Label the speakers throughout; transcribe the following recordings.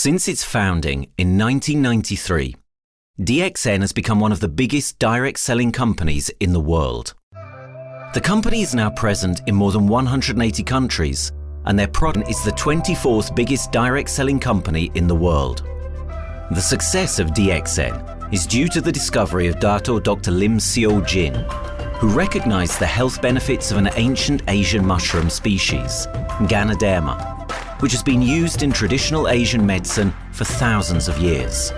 Speaker 1: Since its founding in 1993, DXN has become one of the biggest direct selling companies in the world. The company is now present in more than 180 countries, and their product is the 24th biggest direct selling company in the world. The success of DXN is due to the discovery of Dato Dr. Lim Siow Jin, who recognized the health benefits of an ancient Asian mushroom species, Ganoderma, which has been used in traditional Asian medicine for thousands of years.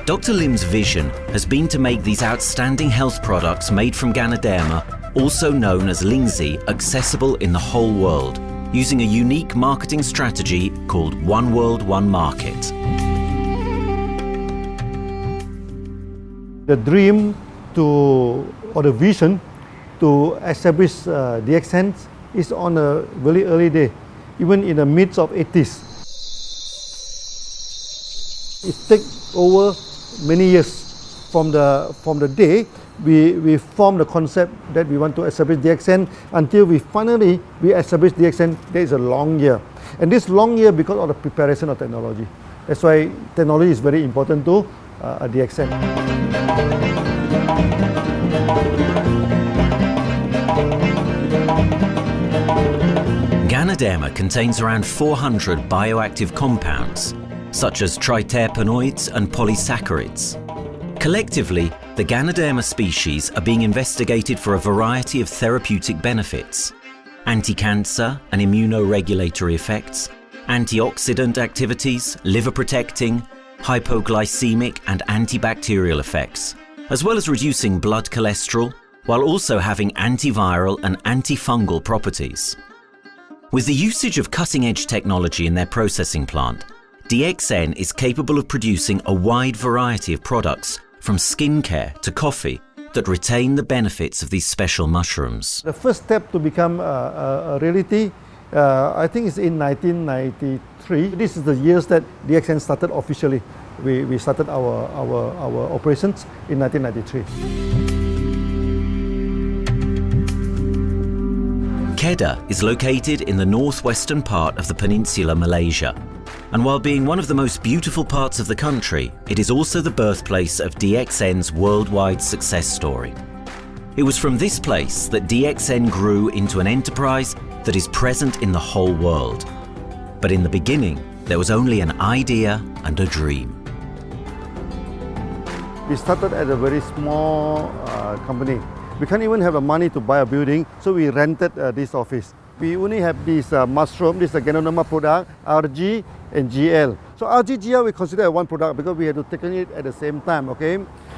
Speaker 1: Dr. Lim's vision has been to make these outstanding health products made from Ganoderma, also known as Lingzhi, accessible in the whole world, using a unique marketing strategy called One World, One Market.
Speaker 2: The dream or the vision to establish DXN is on a very early day, even in the midst of 80s. It takes over many years from the day we formed the concept that we want to establish DXN until we finally establish DXN. There is a long year, and this long year because of the preparation of technology. That's why technology is very important to DXN.
Speaker 1: Ganoderma contains around 400 bioactive compounds, such as triterpenoids and polysaccharides. Collectively, the Ganoderma species are being investigated for a variety of therapeutic benefits: anti-cancer and immunoregulatory effects, antioxidant activities, liver protecting, hypoglycemic and antibacterial effects, as well as reducing blood cholesterol, while also having antiviral and antifungal properties. With the usage of cutting-edge technology in their processing plant, DXN is capable of producing a wide variety of products, from skincare to coffee, that retain the benefits of these special mushrooms.
Speaker 2: The first step to become a reality, I think, is in 1993. This is the years that DXN started officially. We started our operations in 1993.
Speaker 1: Kedah is located in the northwestern part of the peninsula Malaysia, and while being one of the most beautiful parts of the country, it is also the birthplace of DXN's worldwide success story. It was from this place that DXN grew into an enterprise that is present in the whole world. But in the beginning, there was only an idea and a dream.
Speaker 2: We started at a very small company. We can't even have the money to buy a building, so we rented this office. We only have this mushroom, this is a Ganoderma product, RG and GL. So RG, GL we consider one product because we had to take it at the same time, okay?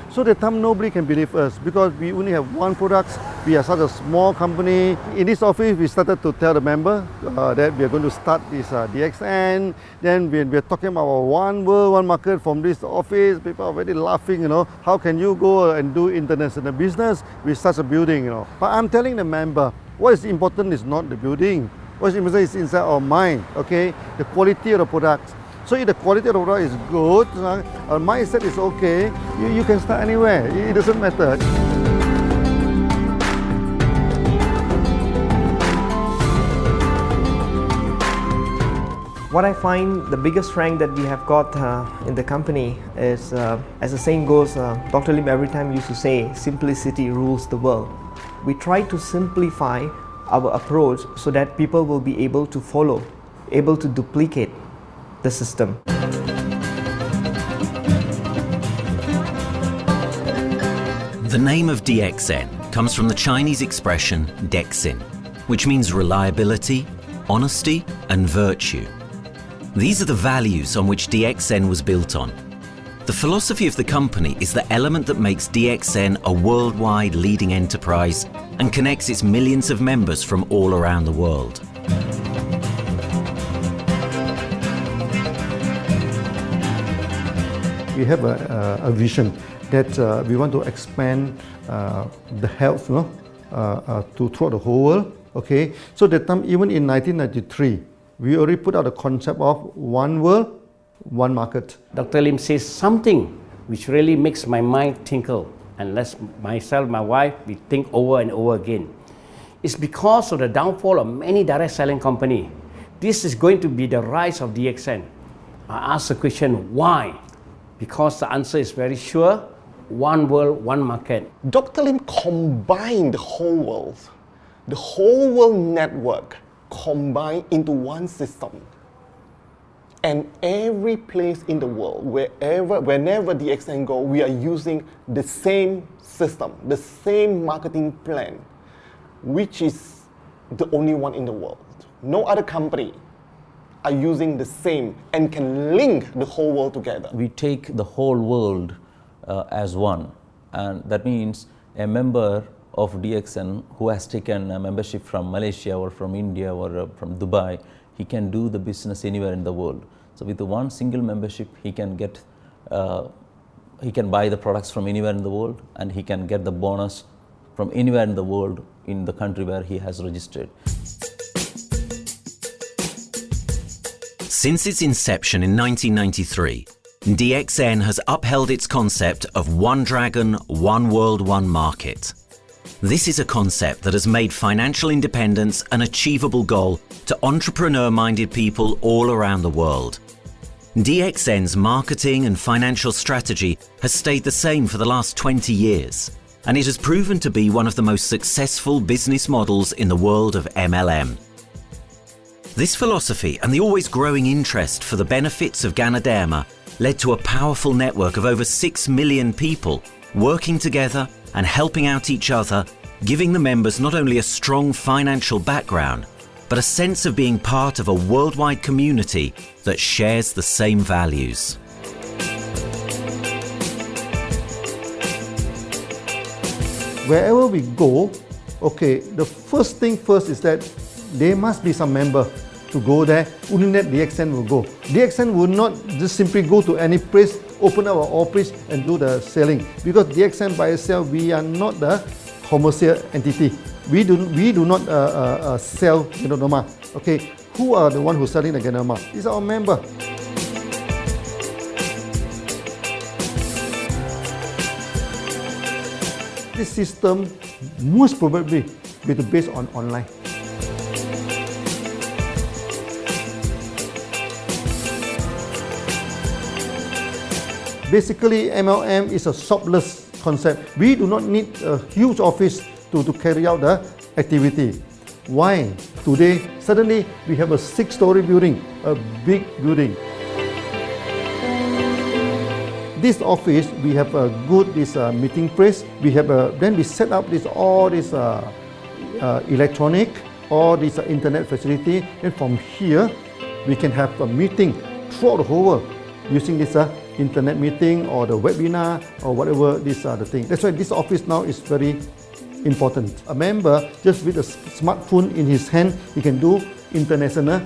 Speaker 2: So at the time nobody can believe us because we only have one product. We are such a small company. In this office, we started to tell the member that we are going to start this DXN. Then we are talking about one world, one market from this office. People are very laughing, you know. How can you go and do international business with such a building, you know? But I'm telling the member, what is important is not the building. What is important is inside our mind, okay? The quality of the products. So if the quality of the product is good, our mindset is okay, you can start anywhere. It doesn't matter.
Speaker 3: What I find the biggest strength that we have got in the company is, as the saying goes, Dr. Lim every time used to say, simplicity rules the world. We try to simplify our approach so that people will be able to follow, able to duplicate the system.
Speaker 1: The name of DXN comes from the Chinese expression DXN, which means reliability, honesty, and virtue. These are the values on which DXN was built on. The philosophy of the company is the element that makes DXN a worldwide leading enterprise and connects its millions of members from all around the world.
Speaker 2: We have a vision that we want to expand the health to throughout the whole world. Okay, so that time, even in 1993, we already put out the concept of one world, one market.
Speaker 4: Dr. Lim says something which really makes my mind tinkle and lets myself, my wife, we think over and over again. It's because of the downfall of many direct selling companies. This is going to be the rise of DXN. I ask the question, why? Because the answer is very sure, one world, one market.
Speaker 5: Dr. Lim combined the whole world network combined into one system. And every place in the world, whenever DXN go, we are using the same system, the same marketing plan, which is the only one in the world. No other company are using the same and can link the whole world together.
Speaker 6: We take the whole world as one, and that means a member of DXN who has taken a membership from Malaysia or from India or from Dubai, he can do the business anywhere in the world. So with the one single membership, he can buy the products from anywhere in the world, and he can get the bonus from anywhere in the world in the country where he has registered.
Speaker 1: Since its inception in 1993, DXN has upheld its concept of one dragon, one world, one market. This is a concept that has made financial independence an achievable goal to entrepreneur-minded people all around the world. DXN's marketing and financial strategy has stayed the same for the last 20 years, and it has proven to be one of the most successful business models in the world of MLM. This philosophy and the always growing interest for the benefits of Ganoderma led to a powerful network of over 6 million people working together and helping out each other, giving the members not only a strong financial background, but a sense of being part of a worldwide community that shares the same values.
Speaker 2: Wherever we go, okay, the first thing first is that there must be some member to go there. Only that DXN will go. DXN will not just simply go to any place, open up our office and do the selling. Because DXN by itself, we are not the commercial entity. We do not sell Ganoderma. Okay, who are the one who's selling the Ganoderma? It's our member. This system most probably will be based on online. Basically, MLM is a shopless concept. We do not need a huge office to carry out the activity. Why? Today, suddenly we have a 6-story building, a big building. This office, we have a good meeting place. We have then we set up all this electronic, all this internet facility, and from here we can have a meeting throughout the whole world using this internet meeting or the webinar or whatever these are the things. That's why this office now is very important. A member, just with a smartphone in his hand, he can do international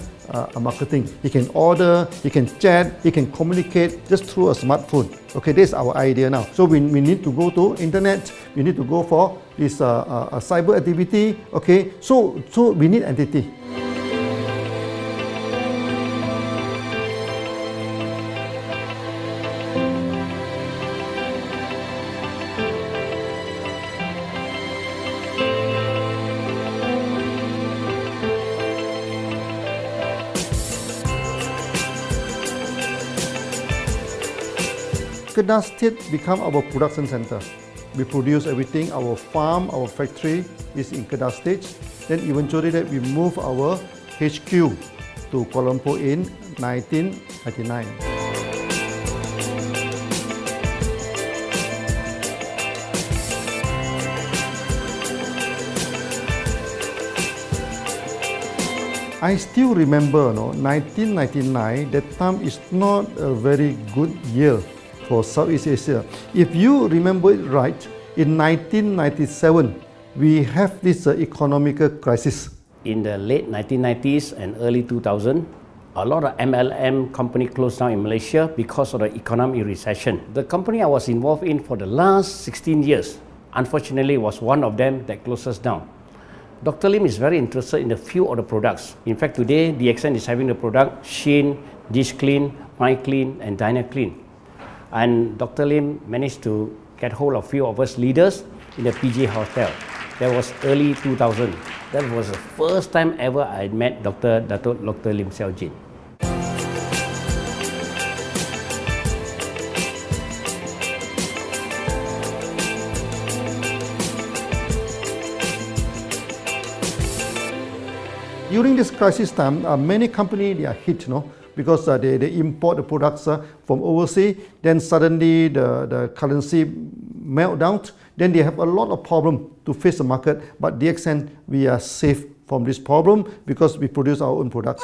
Speaker 2: marketing. He can order, he can chat, he can communicate just through a smartphone. Okay, that's our idea now. So we need to go to internet, we need to go for this cyber activity. Okay, so we need entity. Kedah State become our production center. We produce everything. Our farm, our factory is in Kedah State. Then eventually that we move our HQ to Kuala Lumpur in 1999. I still remember, 1999, that time is not a very good year for Southeast Asia. If you remember it right, in 1997, we have this economical crisis.
Speaker 4: In the late 1990s and early 2000, a lot of MLM company closed down in Malaysia because of the economic recession. The company I was involved in for the last 16 years, unfortunately, was one of them that closes down. Dr. Lim is very interested in a few of the products. In fact, today, DXN is having the product Sheen, Dish Clean, My Clean, and Diner Clean. And Dr. Lim managed to get hold of a few of us leaders in the PJ Hotel. That was early 2000. That was the first time ever I met Dato Dr. Lim Siow Jin.
Speaker 2: During this crisis time, many companies they are hit, because they import the products from overseas. Then suddenly the currency melt down. Then they have a lot of problem to face the market. But DXN, we are safe from this problem because we produce our own products.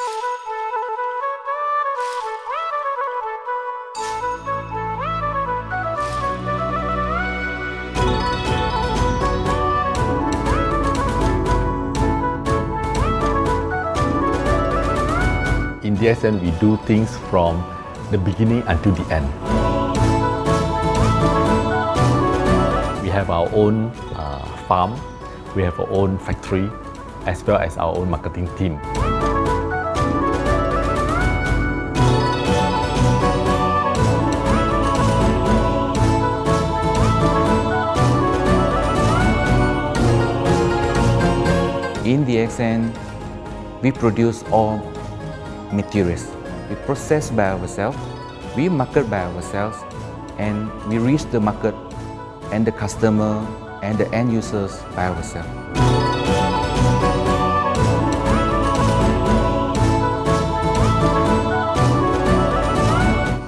Speaker 7: In DXN, we do things from the beginning until the end. We have our own farm, we have our own factory, as well as our own marketing team.
Speaker 8: In DXN, we produce all materials. We process by ourselves, we market by ourselves, and we reach the market and the customer and the end users by ourselves.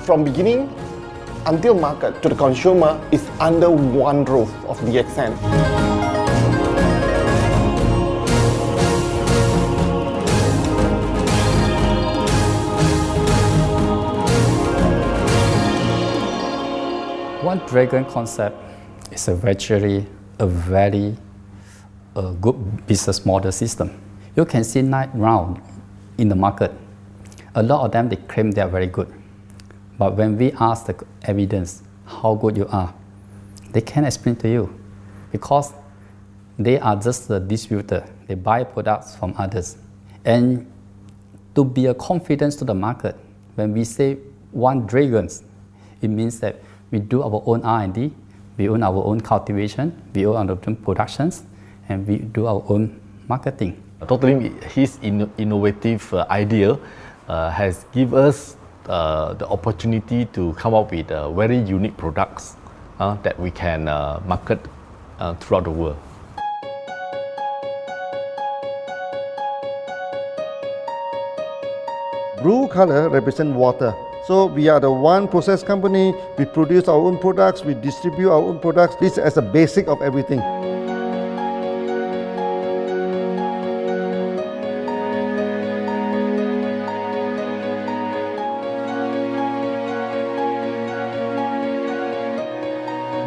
Speaker 5: From beginning until market to the consumer is under one roof of DXN.
Speaker 9: One Dragon concept is actually a very good business model system. You can see 9 rounds in the market. A lot of them, they claim they are very good. But when we ask the evidence how good you are, they can't explain to you because they are just a distributor. They buy products from others. And to be a confidence to the market, when we say One Dragons, it means that we do our own R&D, we own our own cultivation, we own our own productions, and we do our own marketing.
Speaker 7: Dr. Lim, his innovative idea has given us the opportunity to come up with very unique products that we can market throughout the world.
Speaker 2: Blue color represents water. So we are the one process company, we produce our own products, we distribute our own products. This is as a basic of everything.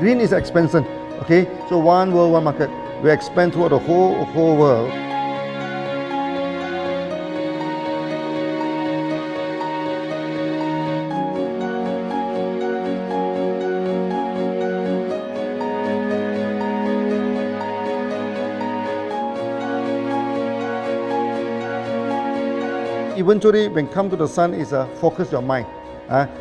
Speaker 2: Green is expansion, okay? So one world, one market. We expand throughout the whole world. Eventually, when come to the sun, is focus your mind.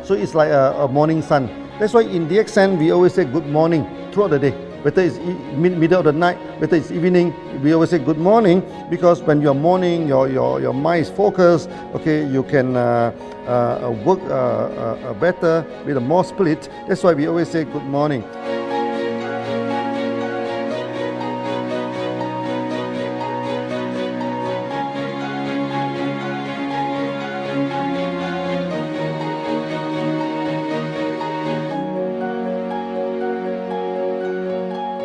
Speaker 2: So it's like a morning sun. That's why in DXN, we always say good morning throughout the day. Whether it's middle of the night, whether it's evening, we always say good morning because when you're morning, your mind is focused. Okay, you can work better with a more spirit. That's why we always say good morning.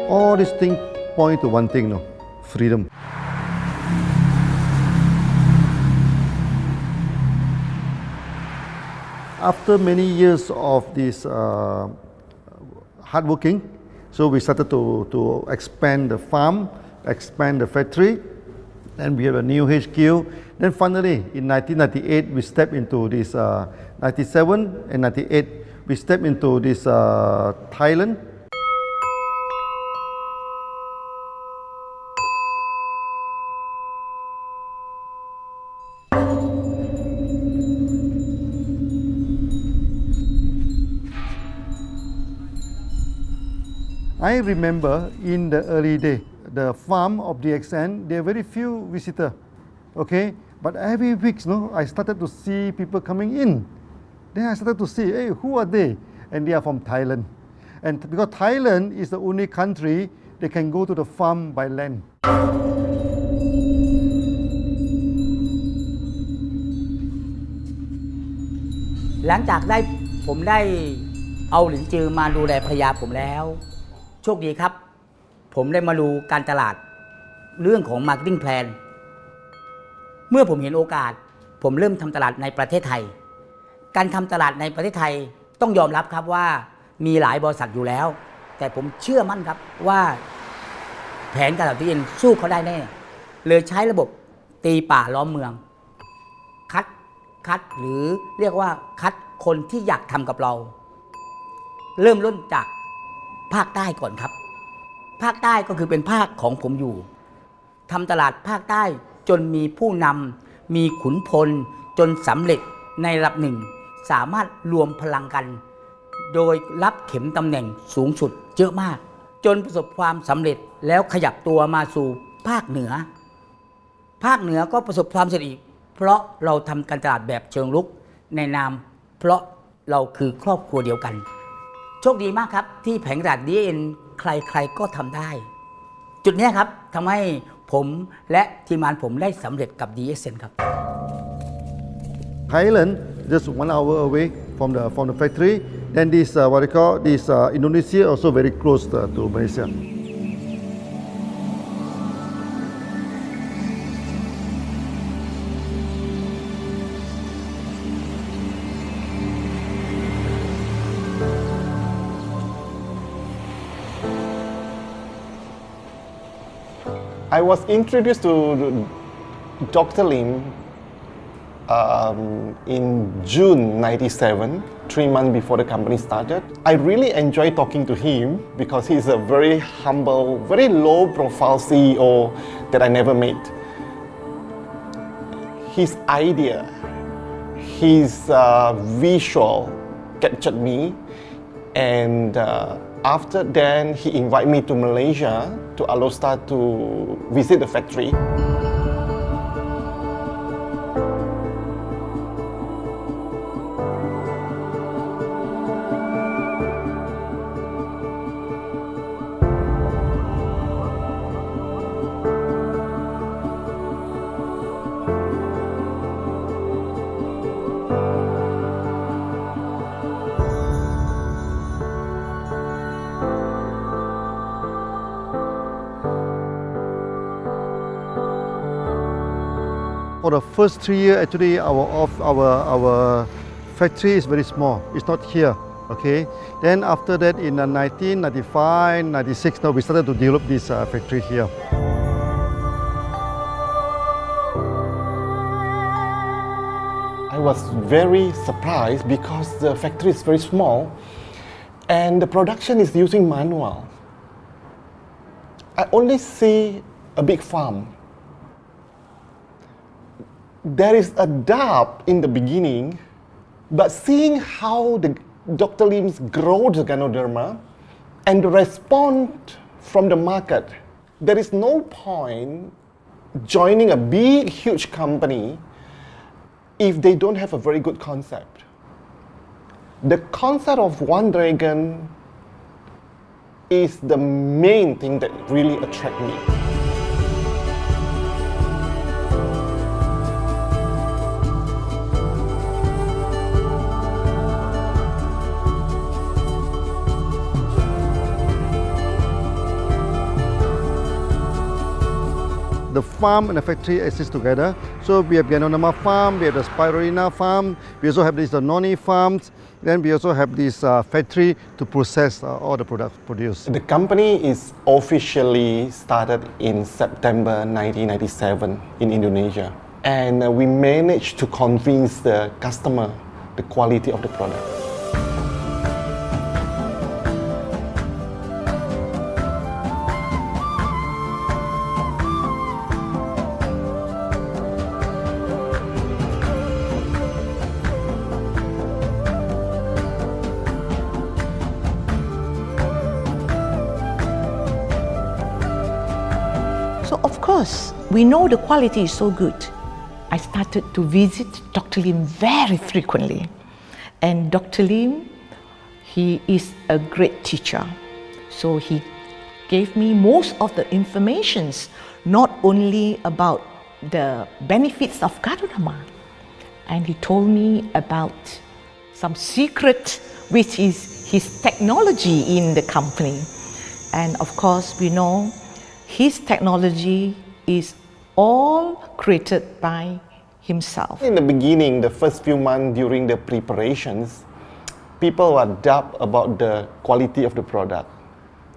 Speaker 2: All these things point to one thing, freedom. After many years of this hard working, so we started to expand the farm, expand the factory, and we have a new HQ. Then finally, in 1998, we stepped into this, 97 and 98, we stepped into this Thailand. I remember in the early day, the farm of DXN, there are very few visitors, okay? But every week, I started to see people coming in. Then I started to see, hey, who are they? And they are from Thailand. And because Thailand is the only country they can go to the farm by land.
Speaker 10: หลังจากผมได้เอาหลินจือมาดูแลภรรยาผมแล้วโชคดีครับผมได้มาดูการตลาดเรื่องของ Marketing Plan เมื่อผมเห็นโอกาสผมเริ่มทำตลาดในประเทศไทยการทำตลาดในประเทศไทยต้องยอมรับครับว่ามีหลายบริษัทอยู่แล้วแต่ผมเชื่อมั่นครับว่าแผนการตลาดที่เอ็นสู้เขาได้แน่เลยใช้ระบบตีป่าล้อมเมืองคัดหรือเรียกว่าคัดคนที่อยากทำกับเราเริ่มต้นจากภาคใต้ก่อนครับภาคใต้ก็คือเป็นภาคของผมอยู่ทำตลาดภาคใต้จนมีผู้นำมีขุนพลจนสำเร็จในระดับหนึ่งสามารถรวมพลังกันโดยรับเข็มตำแหน่งสูงสุดเยอะมากจนประสบความสำเร็จแล้วขยับตัวมาสู่ภาคเหนือก็ประสบความสำเร็จอีกเพราะเราทำการตลาดแบบเชิงรุกในนามเพราะเราคือครอบครัวเดียวกันโชคดีมากครับที่แผงตลาด DXN ใครๆก็ทำได้จุดนี้ครับทำให้ผมและทีมงานผมได้สำเร็จกับ DXN ครับ
Speaker 2: Thailand just 1 hour away from the factory. Then this what they call this Indonesia also very close to Malaysia.
Speaker 5: I was introduced to Dr. Lim in June '97, 3 months before the company started. I really enjoy talking to him because he's a very humble, very low-profile CEO that I never met. His idea, his visual captured me, and after then he invited me to Malaysia to allow Star to visit the factory.
Speaker 2: For the first 3 years, actually, our factory is very small. It's not here, okay? Then after that, in 1995, 96, now we started to develop this factory here.
Speaker 5: I was very surprised because the factory is very small and the production is using manual. I only see a big farm. There is a doubt in the beginning, but seeing how Dr. Lim's grow the Ganoderma and the response from the market, there is no point joining a big, huge company if they don't have a very good concept. The concept of One Dragon is the main thing that really attracts me.
Speaker 2: The farm and the factory exist together. So we have Ganoderma farm, we have the Spirulina farm, we also have these noni farms, then we also have this factory to process all the products produced.
Speaker 5: The company is officially started in September 1997 in Indonesia. And we managed to convince the customer the quality of the product.
Speaker 11: So of course, we know the quality is so good. I started to visit Dr. Lim very frequently. And Dr. Lim, he is a great teacher. So he gave me most of the informations, not only about the benefits of Ganoderma, and he told me about some secret, which is his technology in the company. And of course, we know his technology is all created by himself.
Speaker 5: In the beginning, the first few months during the preparations, people were doubt about the quality of the product.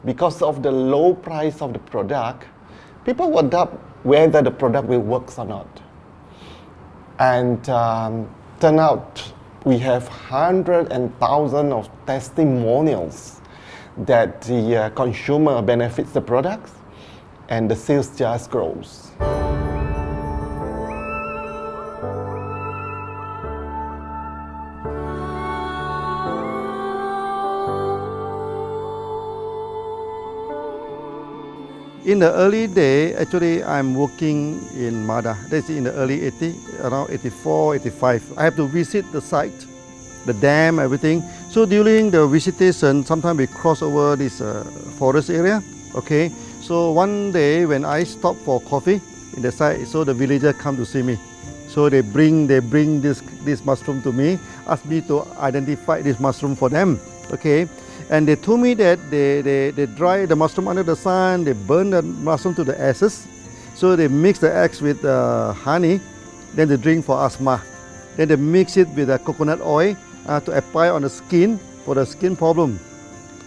Speaker 5: Because of the low price of the product, people were doubt whether the product will work or not. And turn out we have hundreds and thousands of testimonials that the consumer benefits the products and the sales just grows.
Speaker 2: In the early day, actually, I'm working in Mada. That's in the early 80s, around 84, 85. I have to visit the site, the dam, everything. So during the visitation, sometimes we cross over this forest area. Okay. So one day when I stop for coffee in the site, so the villager come to see me. So they bring this mushroom to me, ask me to identify this mushroom for them. Okay. And they told me that they dry the mushroom under the sun, they burn the mushroom to the ashes. So they mix the eggs with honey, then they drink for asthma. Then they mix it with coconut oil to apply on the skin for the skin problem.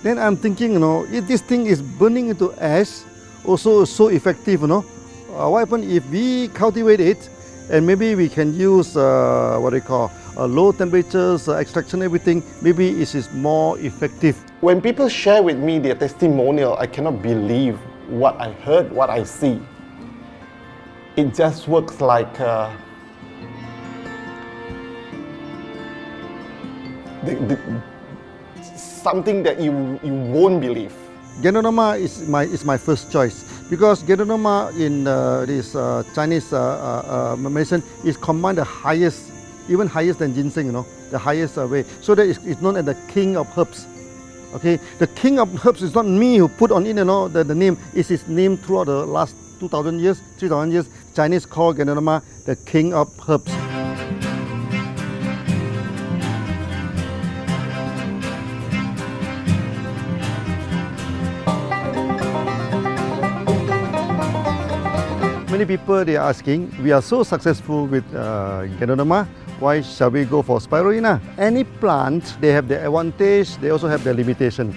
Speaker 2: Then I'm thinking, if this thing is burning into ash, also so effective, what happens if we cultivate it and maybe we can use low temperatures, extraction, everything, maybe it is more effective.
Speaker 5: When people share with me their testimonial, I cannot believe what I heard, what I see. It just works like something that you won't believe.
Speaker 2: Ganoderma is my first choice because Ganoderma in this Chinese medicine is combined the highest, even higher than ginseng, the highest way. So that it's known as the king of herbs. Okay, the king of herbs is not me who put on it, the name. It's his name throughout the last 2,000 years, 3,000 years. Chinese call Ganoderma the king of herbs. Many people they are asking, we are so successful with Ganoderma, why shall we go for spirulina? Any plant, they have their advantage, they also have their limitation.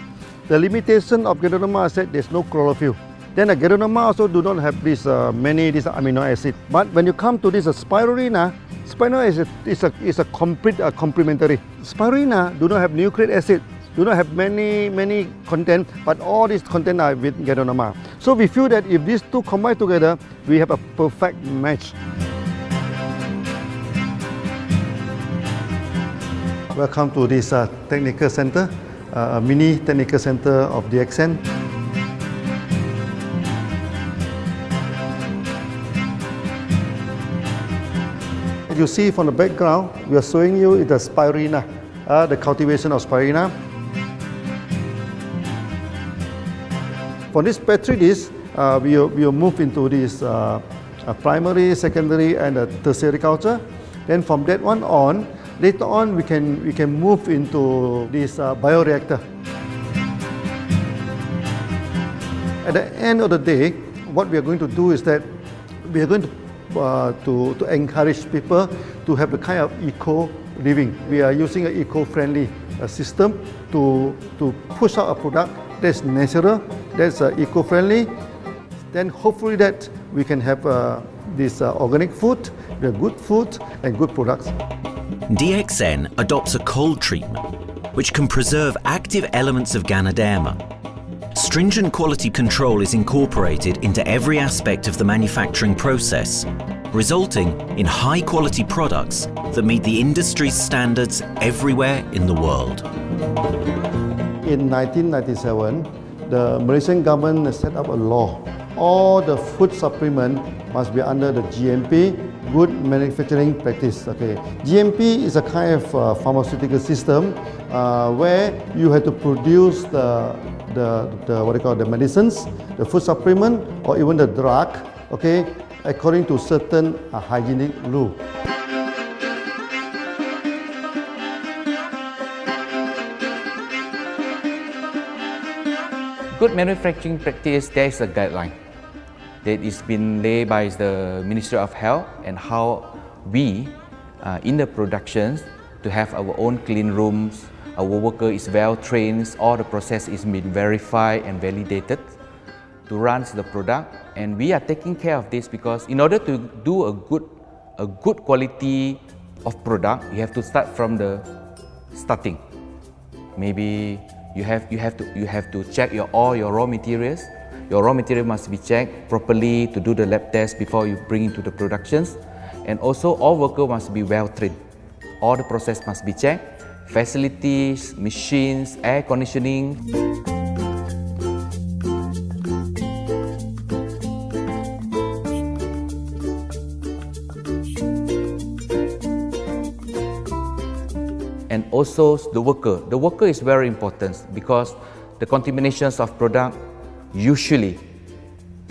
Speaker 2: The limitation of Ganoderma is that there's no chlorophyll. Then the Ganoderma also do not have this many amino acid. But when you come to this spirulina, spirulina is a complete complementary. Spirulina do not have nucleic acid, do not have many content, but all these content are with Ganoderma. So we feel that if these two combine together, we have a perfect match. Welcome to this technical center, a mini technical center of DXN. You see from the background, we are showing you the spirulina, the cultivation of spirulina. For this petri dish, we will move into this primary, secondary, and tertiary culture. Then from that one on, later on we can move into this bioreactor. At the end of the day, what we are going to do is that we are going to encourage people to have the kind of eco living. We are using an eco-friendly system to push out a product that's natural, that's eco-friendly. Then hopefully that we can have this organic food, the good food and good products.
Speaker 1: DXN adopts a cold treatment which can preserve active elements of Ganoderma. Stringent quality control is incorporated into every aspect of the manufacturing process, resulting in high-quality products that meet the industry's standards everywhere in the world.
Speaker 2: In 1997, the Malaysian government set up a law. All the food supplement must be under the GMP, Good Manufacturing Practice. Okay, GMP is a kind of pharmaceutical system where you have to produce the medicines, the food supplement, or even the drug, okay, according to certain hygienic rule.
Speaker 8: Good manufacturing practice, there is a guideline that is been laid by the Ministry of Health and how we in the productions to have our own clean rooms, our worker is well trained, all the process is been verified and validated to run the product, and we are taking care of this because in order to do a good quality of product, you have to start from the starting. Maybe you have to check all your raw materials. Your raw material must be checked properly to do the lab test before you bring into the productions, and also all workers must be well trained. All the process must be checked, facilities, machines, air conditioning. And also the worker. The worker is very important because the contaminations of product usually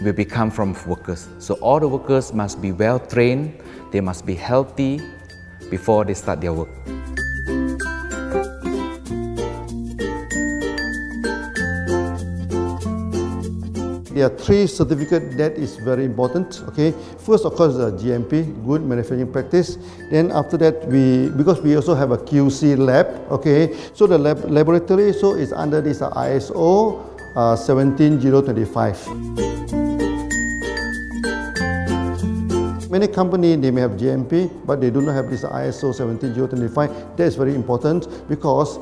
Speaker 8: will become from workers. So all the workers must be well trained, they must be healthy before they start their work.
Speaker 2: There are 3 certificates that is very important. Okay, first of course the GMP, good manufacturing practice. Then after that because we also have a QC lab. Okay, so the laboratory so is under this ISO 17025. Many companies, they may have GMP, but they do not have this ISO 17025. That is very important because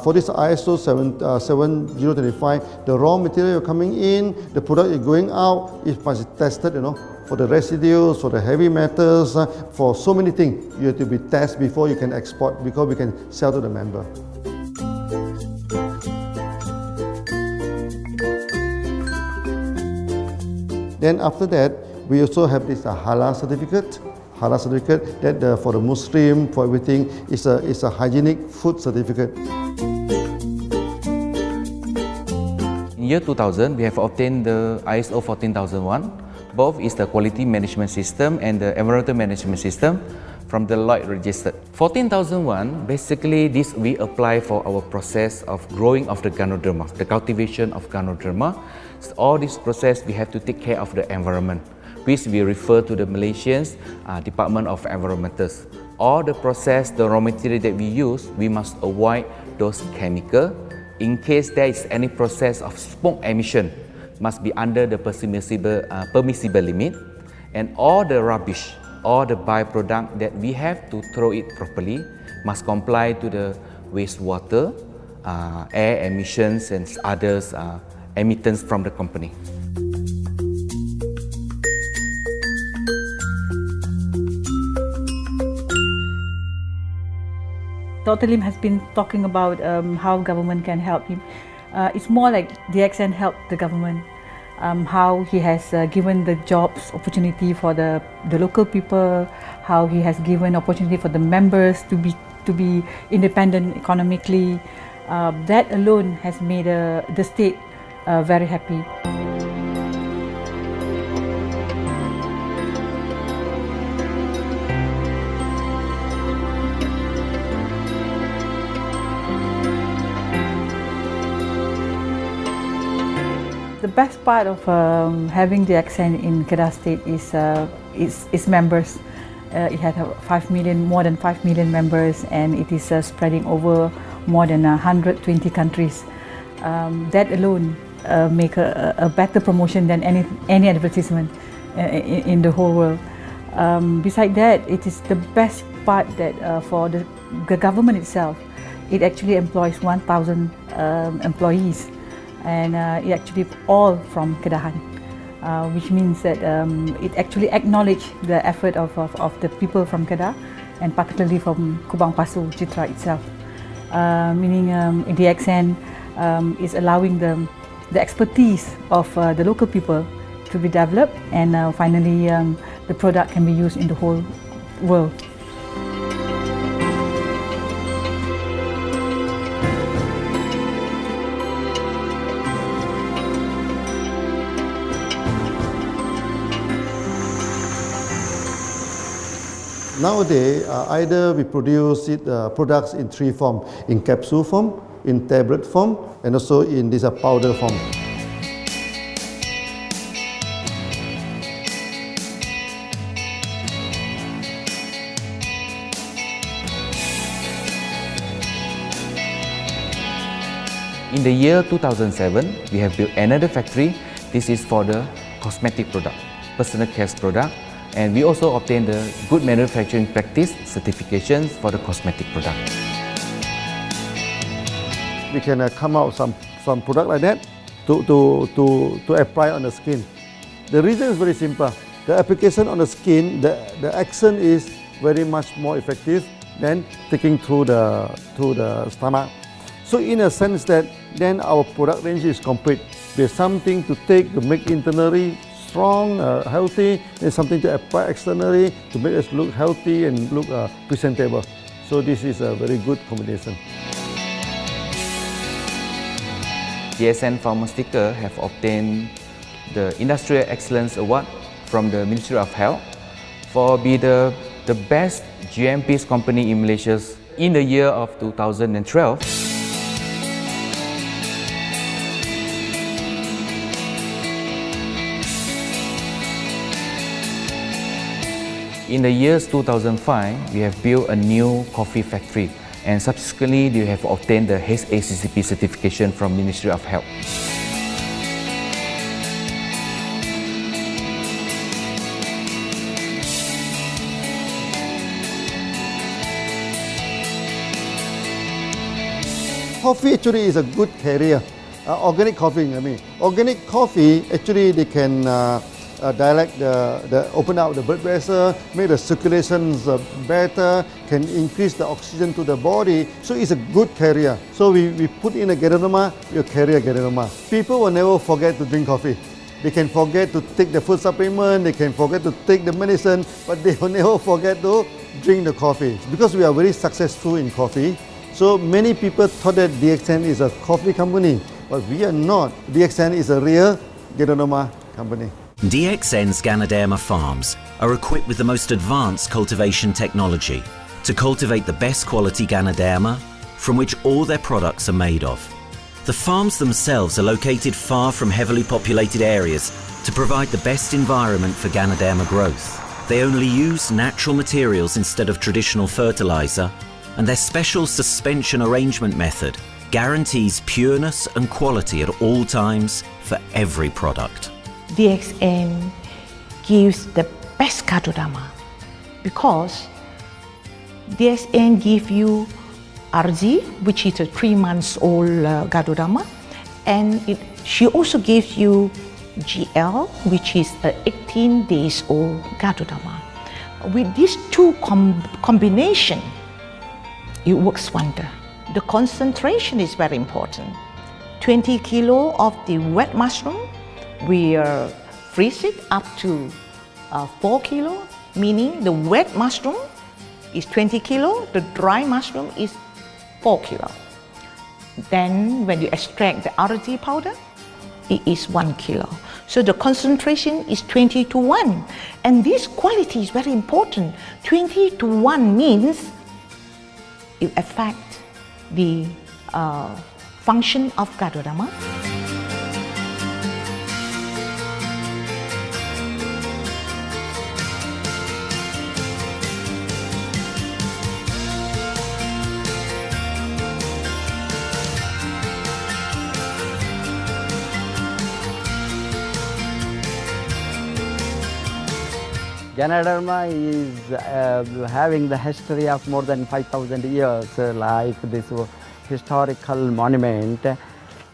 Speaker 2: for this ISO 7025, the raw material coming in, the product is going out, it must be tested, for the residues, for the heavy metals, for so many things. You have to be tested before you can export, because we can sell to the member. Then after that, we also have this halal certificate. Halal certificate that for the Muslim, for everything, is a hygienic food certificate.
Speaker 8: In year 2000, we have obtained the ISO 14001. Both is the quality management system and the environmental management system from the Lloyd registered. 14001, basically this we apply for our process of growing of the Ganoderma, the cultivation of Ganoderma. So all this process we have to take care of the environment, which we refer to the Malaysians Department of Environmentals. All the process, the raw material that we use, we must avoid those chemicals. In case there is any process of smoke emission, must be under the permissible limit, and all the rubbish, all the byproduct that we have to throw it properly must comply to the wastewater, air emissions and others emittance from the company.
Speaker 12: Dr. Lim has been talking about how government can help him. It's more like DXN helped the government, how he has given the jobs opportunity for the local people, how he has given opportunity for the members to be independent economically. That alone has made the state very happy. The best part of having DXN in Kedah State is its members. It had more than 5 million members, and it is spreading over more than 120 countries. That alone make a better promotion than any advertisement in the whole world. Besides that, it is the best part that for the government itself, it actually employs 1,000 employees. And it actually all from Kedahan, which means that it actually acknowledges the effort of the people from Kedah, and particularly from Kubang Pasu Citra itself. Meaning DXN is allowing the expertise of the local people to be developed, and finally the product can be used in the whole world.
Speaker 2: Nowadays, either we produce products in 3 forms: in capsule form, in tablet form, and also in this powder form.
Speaker 8: In the year 2007, we have built another factory. This is for the cosmetic product, personal care product, and we also obtained the Good Manufacturing Practice certifications for the cosmetic product.
Speaker 2: We can come out some product like that to apply on the skin. The reason is very simple. The application on the skin, the action is very much more effective than taking through the stomach. So in a sense that then our product range is complete. There's something to take to make internally strong, healthy, and something to apply externally to make us look healthy and look presentable. So this is a very good combination.
Speaker 8: DXN Pharmaceutical have obtained the Industrial Excellence Award from the Ministry of Health for being the best GMP company in Malaysia in the year of 2012. In the years 2005, we have built a new coffee factory, and subsequently we have obtained the HACCP certification from Ministry of Health.
Speaker 2: Coffee actually is a good carrier. Organic coffee, I mean. Organic coffee, actually they can dilate open up the blood vessel, make the circulations better, can increase the oxygen to the body. So it's a good carrier. So we put in a Ganoderma, you carry a Ganoderma. People will never forget to drink coffee. They can forget to take the food supplement, they can forget to take the medicine, but they will never forget to drink the coffee. Because we are very successful in coffee, so many people thought that DXN is a coffee company, but we are not. DXN is a real Ganoderma company.
Speaker 1: DXN's Ganoderma farms are equipped with the most advanced cultivation technology to cultivate the best quality Ganoderma from which all their products are made of. The farms themselves are located far from heavily populated areas to provide the best environment for Ganoderma growth. They only use natural materials instead of traditional fertilizer, and their special suspension arrangement method guarantees pureness and quality at all times for every product.
Speaker 11: DXN gives the best Ganoderma because DXN gives you RZ, which is a 3 months old Ganoderma, and she also gives you GL, which is a 18 days old Ganoderma. With these two combination, it works wonder. The concentration is very important. 20 kilo of the wet mushroom, we freeze it up to 4 kilo, meaning the wet mushroom is 20 kilo, the dry mushroom is 4 kilo. Then when you extract the RZ powder, it is 1 kilo. So the concentration is 20 to 1. And this quality is very important. 20 to 1 means it affects the function of Ganoderma.
Speaker 13: Ganoderma is having the history of more than 5,000 years, like this historical monument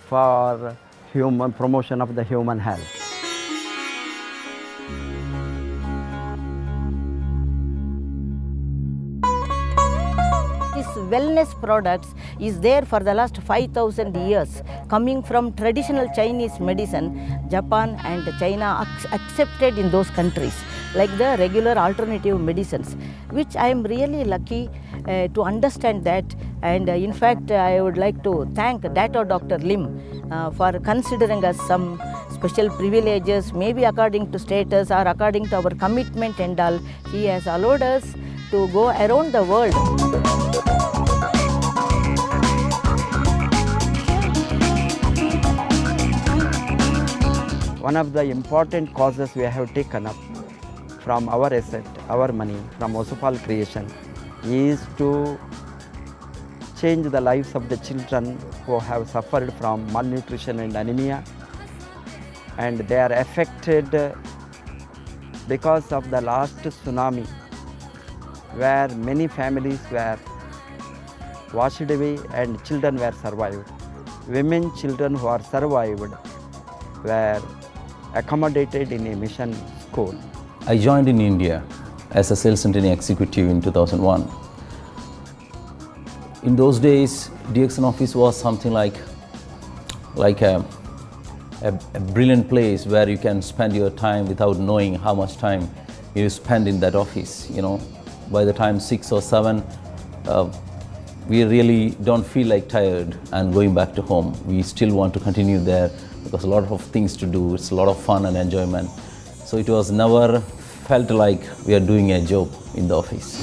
Speaker 13: for human promotion of the human health.
Speaker 14: This wellness products is there for the last 5,000 years, coming from traditional Chinese medicine. Japan and China accepted in those countries, like the regular alternative medicines, which I am really lucky to understand that. And in fact, I would like to thank Dato Dr. Lim for considering us some special privileges, maybe according to status or according to our commitment and all. He has allowed us to go around the world.
Speaker 13: One of the important causes we have taken up from our asset, our money, from Osopal creation, is to change the lives of the children who have suffered from malnutrition and anemia, and they are affected because of the last tsunami, where many families were washed away and children were survived. Women children who are survived were accommodated in a mission school.
Speaker 6: I joined in India as a sales and training executive in 2001. In those days, DXN office was something like a brilliant place where you can spend your time without knowing how much time you spend in that office. You know, by the time 6 or 7, we really don't feel like tired and going back to home. We still want to continue there because a lot of things to do. It's a lot of fun and enjoyment. So it was never felt like we are doing a job in the office.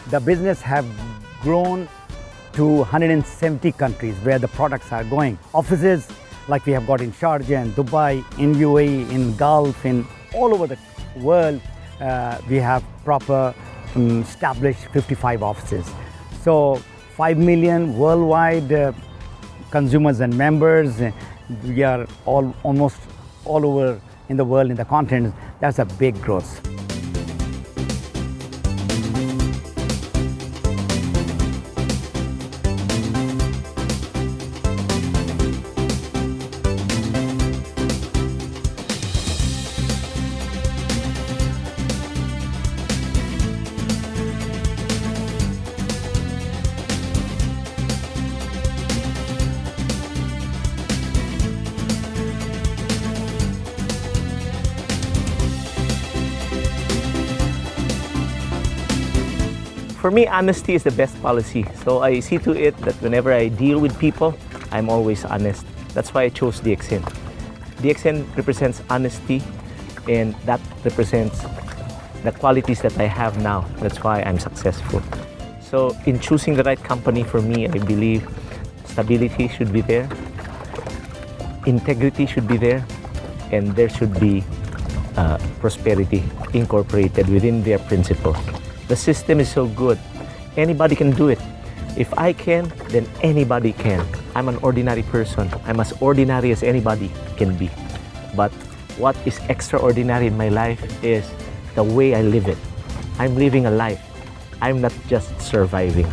Speaker 15: The business have grown to 170 countries where the products are going. Offices like we have got in Sharjah and Dubai, in UAE, in Gulf, in all over the world, we have proper established 55 offices. So 5 million worldwide consumers and members. We are almost all over in the world, in the continent. That's a big growth.
Speaker 3: For me, honesty is the best policy. So I see to it that whenever I deal with people, I'm always honest. That's why I chose DXN. DXN represents honesty, and that represents the qualities that I have now. That's why I'm successful. So in choosing the right company for me, I believe stability should be there, integrity should be there, and there should be prosperity incorporated within their principle. The system is so good. Anybody can do it. If I can, then anybody can. I'm an ordinary person. I'm as ordinary as anybody can be. But what is extraordinary in my life is the way I live it. I'm living a life. I'm not just surviving.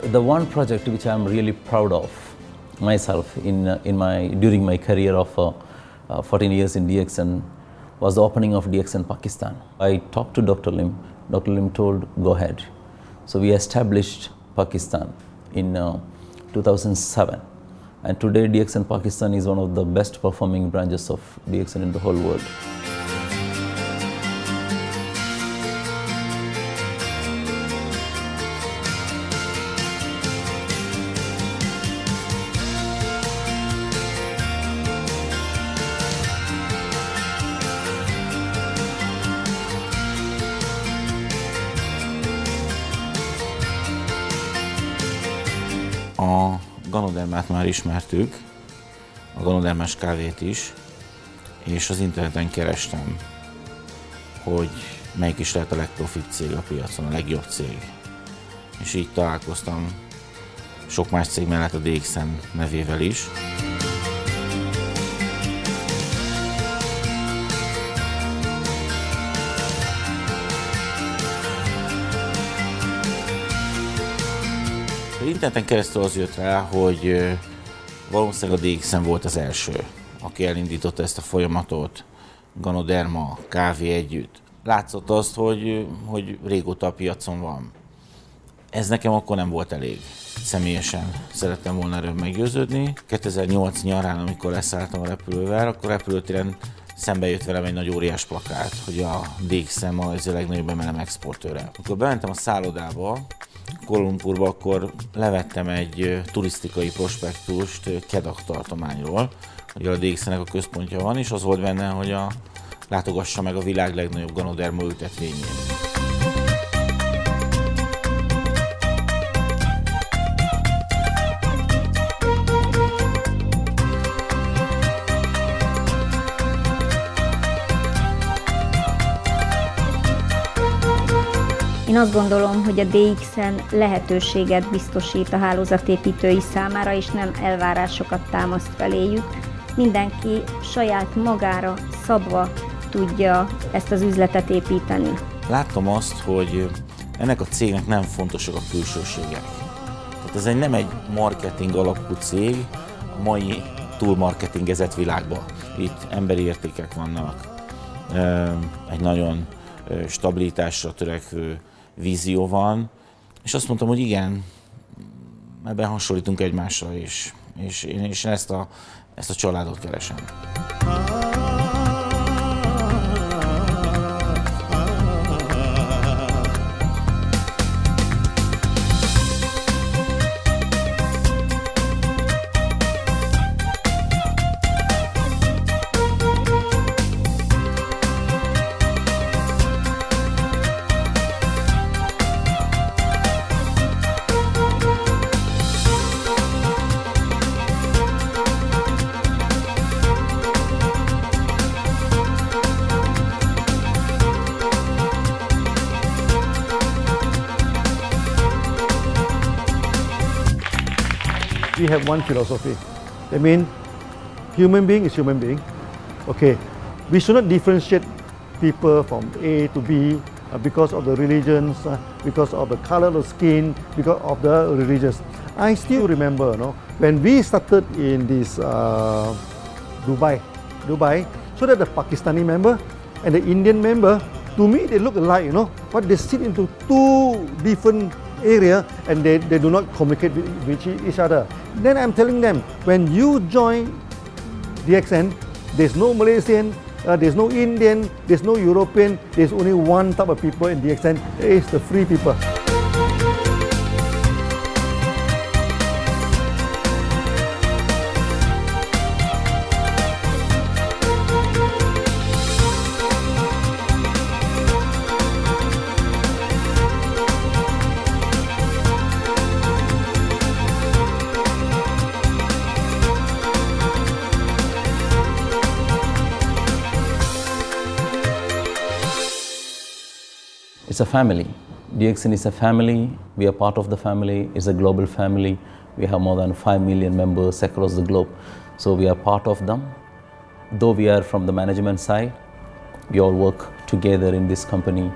Speaker 6: The one project which I'm really proud of myself during my career of 14 years in DXN was the opening of DXN Pakistan. I talked to Dr. Lim. Dr. Lim told, go ahead. So we established Pakistan in 2007. And today DXN Pakistan is one of the best performing branches of DXN in the whole world.
Speaker 16: A Ganodermát már ismertük, a Ganodermás kávét is, és az interneten kerestem, hogy melyik is lehet a legprofibb cég a piacon, a legjobb cég. És így találkoztam sok más cég mellett a DXN nevével is. Interneten keresztül az jött rá, hogy Valószínűleg a DXN volt az első, aki elindította ezt a folyamatot, Ganoderma, kávé együtt. Látszott azt, hogy régóta a piacon van. Ez nekem akkor nem volt elég. Személyesen szerettem volna erről meggyőződni. 2008 nyarán, amikor leszálltam a repülővel, akkor repülőtéren szembe jött velem egy nagy óriás plakát, hogy a DXN ma ez a legnagyobb MLM exportőre. Amikor bementem a szállodába, Kuala Lumpurba, akkor levettem egy turisztikai prospektust Kedah tartományról, hogy a DXN-nek a központja van, és az volt benne, hogy látogassa meg a világ legnagyobb Ganoderma ültetvényét.
Speaker 17: Én azt gondolom, hogy a DXN lehetőséget biztosít a hálózatépítői számára, és nem elvárásokat támaszt feléjük. Mindenki saját magára szabva tudja ezt az üzletet építeni.
Speaker 16: Láttam azt, hogy ennek a cégnek nem fontosak a külsőségek. Tehát ez nem egy marketing alapú cég a mai túlmarketingezett világban. Itt emberi értékek vannak, egy nagyon stabilitásra törekvő vízió van, és azt mondtam, hogy igen, ebben hasonlítunk egymásra is, és én ezt a családot keresem.
Speaker 2: We have one philosophy. I mean, human being is human being. Okay, we should not differentiate people from A to B because of the religions, because of the color of skin, because of the religions. I still remember, when we started in this Dubai, so that the Pakistani member and the Indian member, to me they look alike, but they sit into two different area and they do not communicate with each other. Then I'm telling them, when you join DXN, there's no Malaysian, there's no Indian, there's no European, there's only one type of people in DXN, it's the free people.
Speaker 6: It's a family. DXN is a family. We are part of the family. It's a global family. We have more than 5 million members across the globe. So we are part of them. Though we are from the management side, we all work together in this company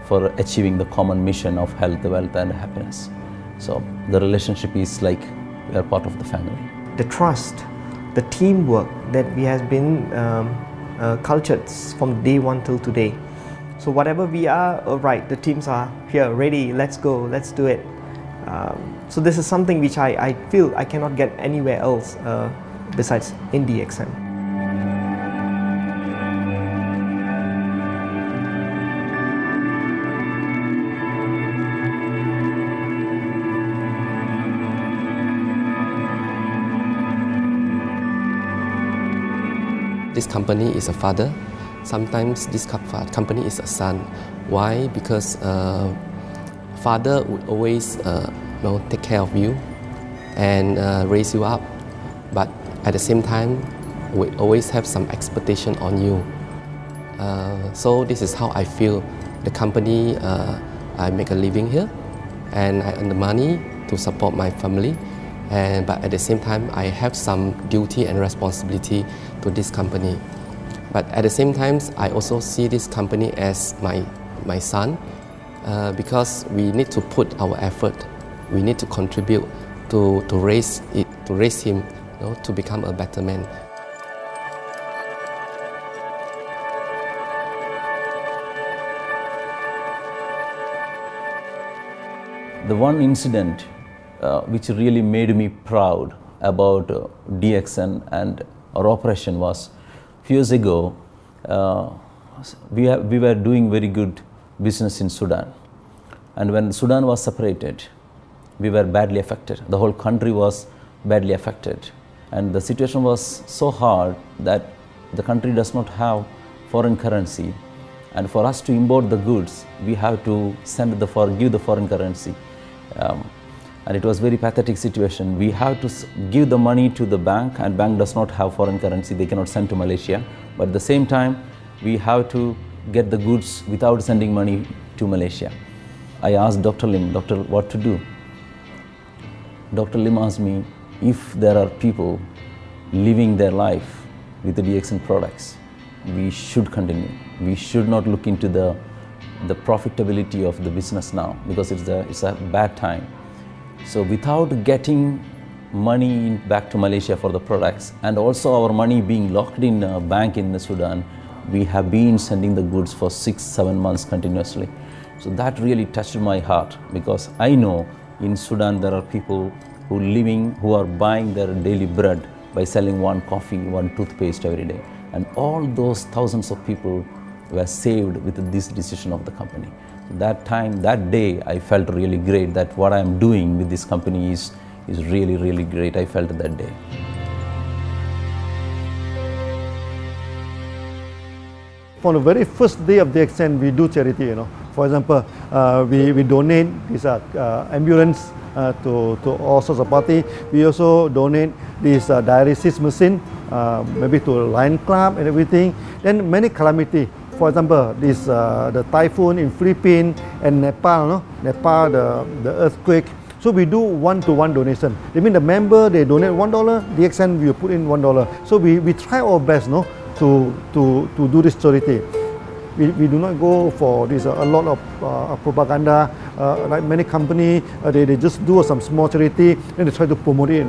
Speaker 6: for achieving the common mission of health, wealth and happiness. So the relationship is like we are part of the family.
Speaker 3: The trust, the teamwork that we has been cultured from day one till today. So whatever we are, right, the teams are here, ready, let's go, let's do it. So this is something which I feel I cannot get anywhere else besides in DXN.
Speaker 18: This company is a father. Sometimes this company is a son. Why? Because father would always take care of you and raise you up, but at the same time, we always have some expectation on you. So this is how I feel. The company, I make a living here, and I earn the money to support my family. But at the same time, I have some duty and responsibility to this company. But at the same time, I also see this company as my son because we need to put our effort. We need to contribute to raise him to become a better man.
Speaker 6: The one incident which really made me proud about DXN and our operation was few years ago. We were doing very good business in Sudan, and when Sudan was separated, we were badly affected. The whole country was badly affected, and the situation was so hard that the country does not have foreign currency, and for us to import the goods, we have to give the foreign currency. And it was very pathetic situation. We have to give the money to the bank, and bank does not have foreign currency, they cannot send to Malaysia. But at the same time, we have to get the goods without sending money to Malaysia. I asked Dr. Lim, Doctor, what to do? Dr. Lim asked me, if there are people living their life with the DXN products, we should continue. We should not look into the profitability of the business now, because it's a bad time. So without getting money back to Malaysia for the products, and also our money being locked in a bank in Sudan, we have been sending the goods for 6-7 months continuously. So that really touched my heart, because I know in Sudan there are people who are buying their daily bread by selling one coffee, one toothpaste every day. And all those thousands of people were saved with this decision of the company. That day, I felt really great that what I am doing with this company is really, really great. I felt that day.
Speaker 2: From the very first day of DXN, we do charity. For example, we donate this ambulance to all sorts of party. We also donate this dialysis machine, maybe to Lion Club and everything. Then many calamity. For example, the typhoon in Philippines and Nepal, the earthquake. So we do one-to-one donation. I mean, the member, they donate $1, DXN will put in $1. So we try our best to do this charity. We do not go for this a lot of propaganda. Like many companies, they just do some small charity and they try to promote it.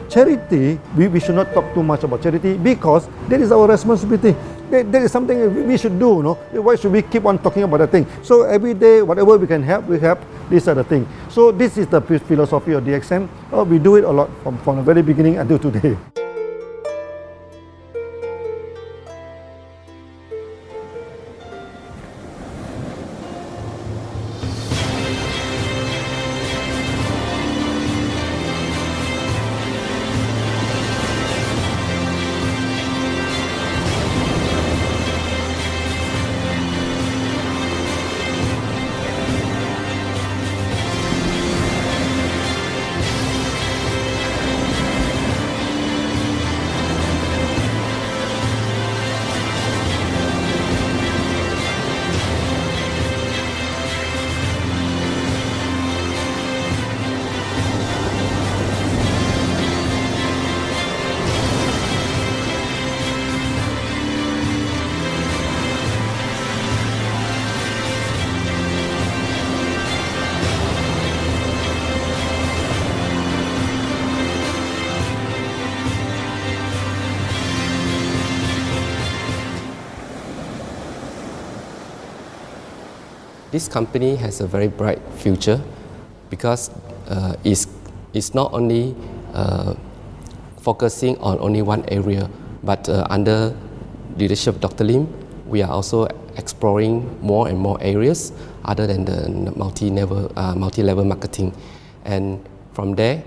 Speaker 2: Charity, we should not talk too much about charity, because that is our responsibility. That is something we should do. Why should we keep on talking about that thing? So every day, whatever we can help, we help. These are the things. So this is the philosophy of DXN. We do it a lot from the very beginning until today.
Speaker 18: This company has a very bright future, because it's not only focusing on only one area, but under leadership of Dr. Lim, we are also exploring more and more areas other than the multi-level marketing. And from there,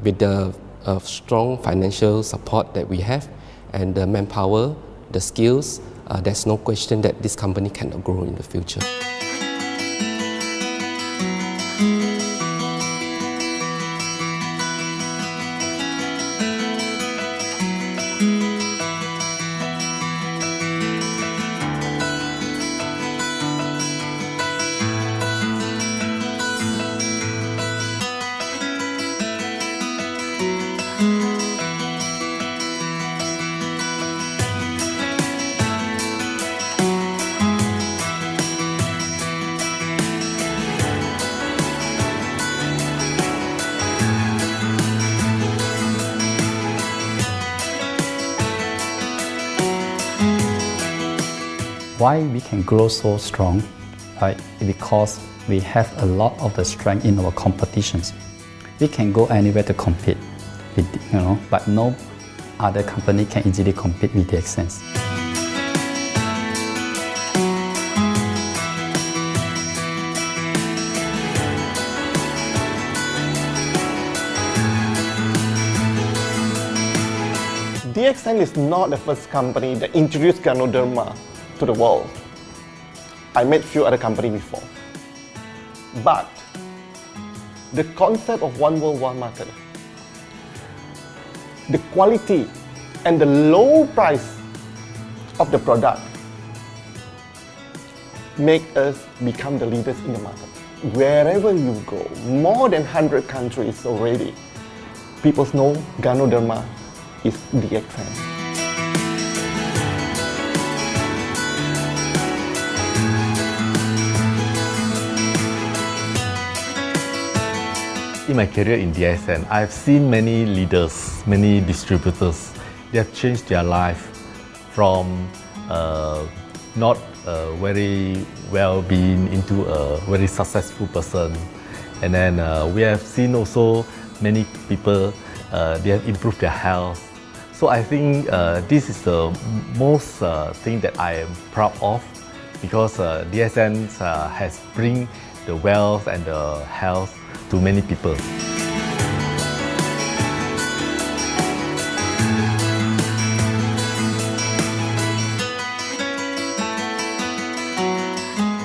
Speaker 18: with the strong financial support that we have and the manpower, the skills, there's no question that this company cannot grow in the future.
Speaker 9: Why we can grow so strong? Right? Because we have a lot of the strength in our competitions. We can go anywhere to compete, with, but no other company can easily compete with DXN.
Speaker 5: DXN is not the first company that introduced Ganoderma to the world. I met few other companies before. But the concept of one world, one market, the quality and the low price of the product make us become the leaders in the market. Wherever you go, more than 100 countries already, people know Ganoderma is DXN.
Speaker 7: In my career in DXN, I've seen many leaders, many distributors. They have changed their life from not very well-being into a very successful person. And then we have seen also many people, they have improved their health. So I think this is the most thing that I am proud of, because DXN has bring the wealth and the health to many people.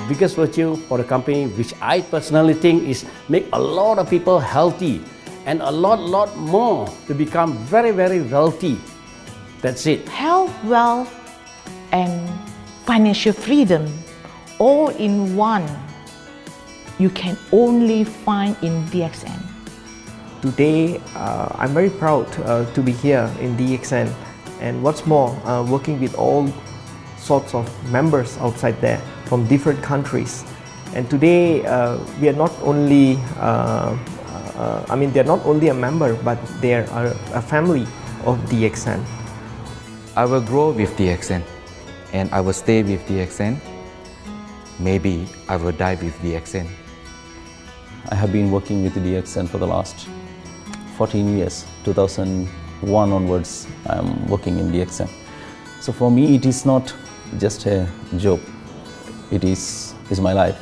Speaker 4: Biggest virtue for the company, which I personally think is make a lot of people healthy and a lot more to become very wealthy. That's it.
Speaker 11: Health, wealth, and financial freedom all in one. You can only find in DXN.
Speaker 3: Today, I'm very proud to be here in DXN, and what's more, working with all sorts of members outside there from different countries. And today, we are not only, they're not only a member, but they are a family of DXN.
Speaker 8: I will grow with DXN, and I will stay with DXN. Maybe I will die with DXN.
Speaker 6: I have been working with DXN for the last 14 years. 2001 onwards, I am working in DXN. So for me, it is not just a job. It is my life.